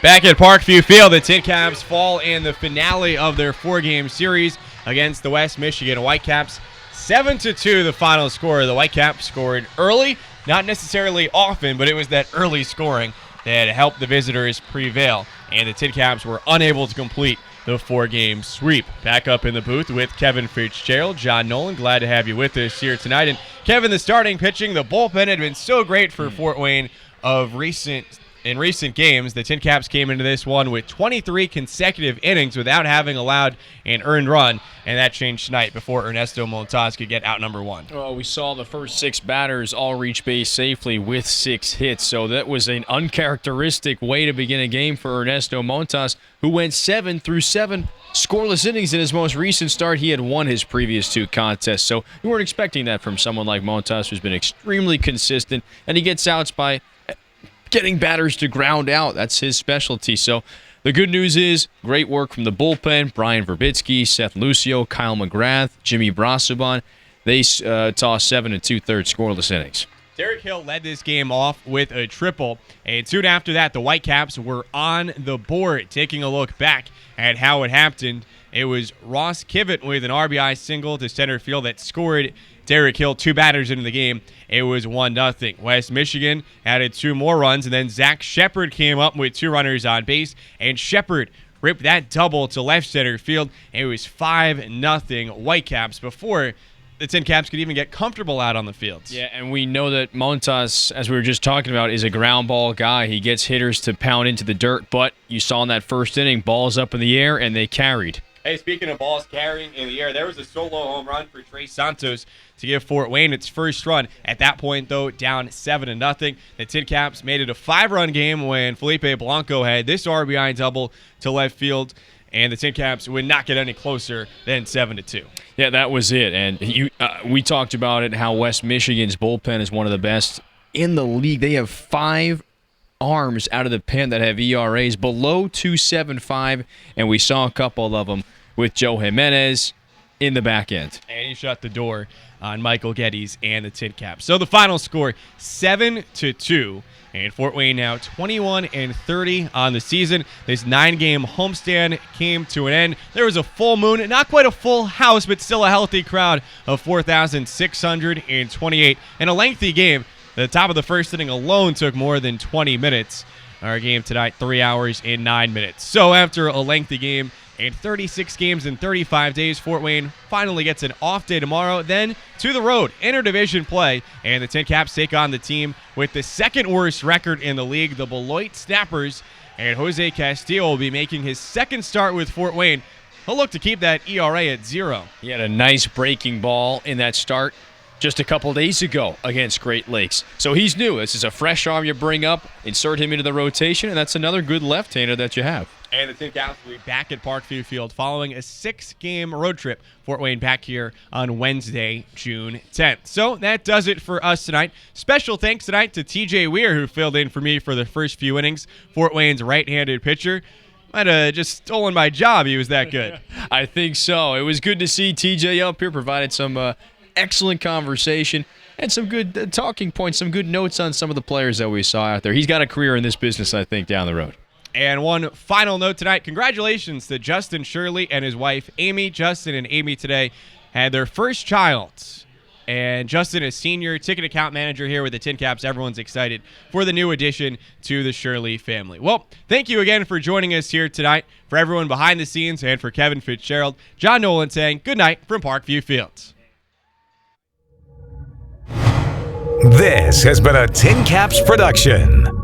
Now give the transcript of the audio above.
Back at Parkview Field, the TinCaps fall in the finale of their four-game series against the West Michigan Whitecaps. 7-2 the final score. The Whitecaps scored early, not necessarily often, but it was that early scoring that helped the visitors prevail, and the TinCaps were unable to complete the four-game sweep. Back up in the booth with Kevin Fitzgerald, John Nolan, glad to have you with us here tonight. And Kevin, the starting pitching, the bullpen had been so great for Fort Wayne in recent games. The TinCaps came into this one with 23 consecutive innings without having allowed an earned run, and that changed tonight before Ernesto Montas could get out number one. Well, we saw the first six batters all reach base safely with 6 hits, so that was an uncharacteristic way to begin a game for Ernesto Montas, who went 7 through 7 scoreless innings in his most recent start. He had won his previous 2 contests, so we weren't expecting that from someone like Montas, who's been extremely consistent, and he gets outs by getting batters to ground out. That's his specialty. So the good news is great work from the bullpen. Brian Verbitsky, Seth Lucio, Kyle McGrath, Jimmy Brasuban. They tossed 7 2/3 scoreless innings. Derek Hill led this game off with a triple, and soon after that, the Whitecaps were on the board. Taking a look back at how it happened, it was Ross Kivett with an RBI single to center field that scored Derek Hill 2 batters into the game. It was 1-0. West Michigan added 2 more runs, and then Zach Shepard came up with 2 runners on base, and Shepard ripped that double to left center field. It was 5-0 Whitecaps before the TinCaps could even get comfortable out on the field. Yeah, and we know that Montas, as we were just talking about, is a ground ball guy. He gets hitters to pound into the dirt, but you saw in that first inning, balls up in the air, and they carried. Hey, speaking of balls carrying in the air, there was a solo home run for Trey Santos to give Fort Wayne its first run. At that point, though, down 7-0. The TinCaps made it a 5-run game when Felipe Blanco had this RBI double to left field, and the TinCaps would not get any closer than 7-2. Yeah, that was it. And we talked about it, how West Michigan's bullpen is one of the best in the league. They have 5 arms out of the pen that have ERAs below 2.75, and we saw a couple of them with Joe Jimenez in the back end. And he shut the door on Michael Geddes and the TinCaps. So the final score, 7-2. And Fort Wayne now 21-30 on the season. This 9-game homestand came to an end. There was a full moon, not quite a full house, but still a healthy crowd of 4,628. And a lengthy game. The top of the first inning alone took more than 20 minutes. Our game tonight, 3 hours and 9 minutes. So after a lengthy game and 36 games in 35 days, Fort Wayne finally gets an off day tomorrow. Then to the road, interdivision play, and the TinCaps take on the team with the second worst record in the league, the Beloit Snappers. And Jose Castillo will be making his second start with Fort Wayne. He'll look to keep that ERA at 0. He had a nice breaking ball in that start just a couple days ago against Great Lakes. So he's new. This is a fresh arm you bring up, insert him into the rotation, and that's another good left-hander that you have. And the TinCaps will be back at Parkview Field following a 6-game road trip. Fort Wayne back here on Wednesday, June 10th. So that does it for us tonight. Special thanks tonight to TJ Weir, who filled in for me for the first few innings. Fort Wayne's right-handed pitcher. Might have just stolen my job. He was that good. I think so. It was good to see TJ up here, provided some excellent conversation and some good talking points, some good notes on some of the players that we saw out there. He's got a career in this business, I think, down the road. And one final note tonight, congratulations to Justin Shirley and his wife, Amy. Justin and Amy today had their first child. And Justin is senior ticket account manager here with the TinCaps. Everyone's excited for the new addition to the Shirley family. Well, thank you again for joining us here tonight. For everyone behind the scenes and for Kevin Fitzgerald, John Nolan saying good night from Parkview Fields. This has been a TinCaps production.